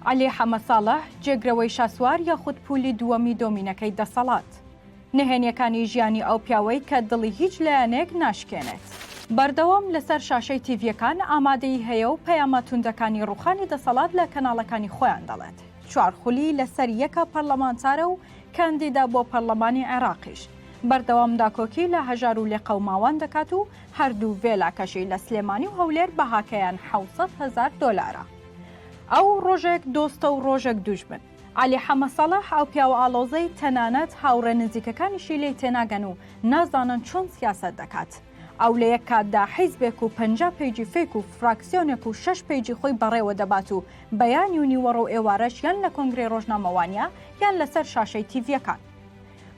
علی حەمەد ساڵح جێگرەوەی شاسوار یاخود پولی دووەمی دۆمینەکەی دەسەڵات. نهێنیەکانی ژیانی ئەو پیاوەی کە دڵی هیچ لایەنێک ناشکێنێت. بەردەوام لەسەر شاشەی تیڤیەکان ئامادەی هەیە و پەیامە توندەکانی ڕوخانی دەسەڵات لە کەناڵەکانی خۆیان دەڵێت. چوارخولی لەسەر یەکە پەرلەمانتارە و کاندیدا بۆ پەرلەمانی عێراقیش. بەردەوام داکۆکی لە هەژار و لێ قەوماوان دەکات و هەردوو ڤێلاکەشی لە سلێمانی و هەولێر بەهاکەیان 700,000 دۆلارە. ئەو ڕۆژێک دۆستە و ڕۆژێک دوژمن. علی حەمەد ساڵح ئەو پیاوە ئاڵۆزەی تەنانەت هاوڕێ نزیکەکانیشی لێی تێناگەن و نازانن چۆن سیاسەت دەکات. ئەو لە یەک کاتدا حیزبێک و 50 پیجی فێک و فراکسیۆنێک و 6 پیجی خۆی بەڕێوە دەبات و بەیانی و نیوەڕۆ و ئێوارەش یان لە کۆنگرێ ڕۆژنامەوانیە یان لەسەر شاشەی تیڤیەکان.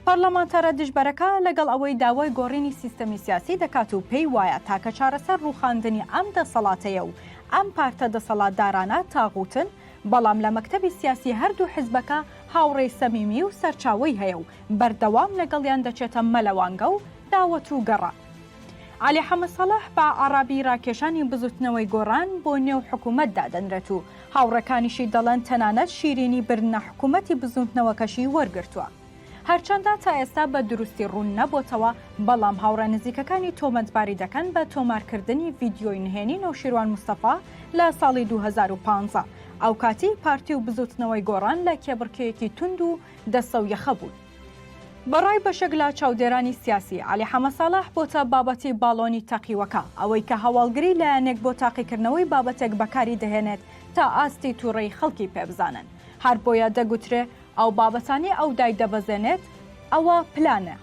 پەرلەمانتارە دژبەرەکە لەگەڵ ئەوەی داوای گۆڕینی سیستەمی سیاسی دەکات و پێی وایە تاکە چارەسەر ڕووخاندنی ئەم دەسەڵاتەیە و ئەم پارتە دەسەڵاتدارانە تاغوتن، بەڵام لە مەکتەبی سیاسی هەردوو حیزبەکە هاوڕێی سەمیمی و سەرچاوەی هەیە و بەردەوام لەگەڵیان دەچێتە مەلەوانگە و داوەت و گەڕا. علی حەمەد ساڵح بە عەرابی ڕاکێشانی بزوتنەوەی گۆڕان بۆ نێو حکوومەتدا دەنرێت و هاوڕەکانیشی دەڵێن تەنانەت شیرینی برنە حکوومەتی بزوتنەوەکەشی وەرگرتووە. هەرچەندە تا ئێستا بە دروستی ڕوون نەبووتەوە، بەڵام هاوڕە نزیکەکانی تۆمەتباری دەکەن بە تۆمارکردنی ڤیدیۆی نهێنی نەوشیروان موستەفا لە ساڵی 2015. ئەو کاتی پارتی و بزوتنەوەی گۆڕان لە کێبڕکێیەکی تند و دەستە و یەخە بوون. بەڕای بەشێک لە چاودێرانی سیاسی، علی حەمەد ساڵح بۆتە بابەتی باڵۆنی تەقیوەکە، ئەوەی کە هەواڵگری لایەنێک بۆ تاقیکردنەوەی بابەتێک بەکاری دەهێنێت تا ئاستی تووڕەی خەڵکی پێبزانن. هەر بۆیە دەگوترێ ئەو بابەتانی ئەو دای دەبەزێنێت ئەوە پلانە.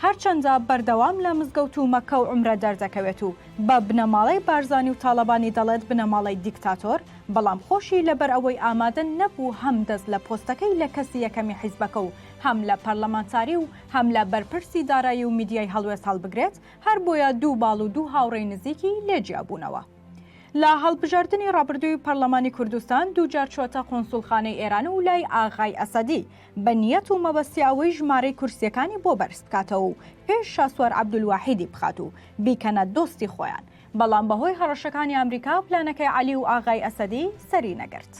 هەرچەندە بەردەوام لە مزگەوت و مەکە و عومرە دەردەکەوێت و بە بنەماڵەی بارزانی و تاڵەبانی دەڵێت بنەماڵەی دیکتاتۆر، بەڵام خۆشی لەبەر ئەوەی ئامادە نەبوو هەم دەست لە پۆستەکەی لە کەسی یەکەمی حیزبەکە و هەم لە پەرلەمانتاری و هەم لە بەرپرسی دارایی و میدیای هەڵوێست هەڵبگرێت، هەر بۆیە دوو باڵ و دوو هاوڕێی نزیکی لێجیابوونەوە. لە هەڵبژاردننی ڕابردووی پەرلەمانی کوردستان دووجار چۆتە قۆنسوڵخانەی ئێران و لای ئاغای ئەسەدی بە نیەت و مەبەستی ئەوەی ژمارەی کورسیەکانی بۆ بەرز بکاتەوە و پێش شاسوار عەبدولواحیدی بخات و بیکەنە دۆستی خۆیان، بەڵام بەهۆی هەڕەشەکانی ئەمریکا پلانەکەی عەلی و ئاغای ئەسەدی سەری نەگرت.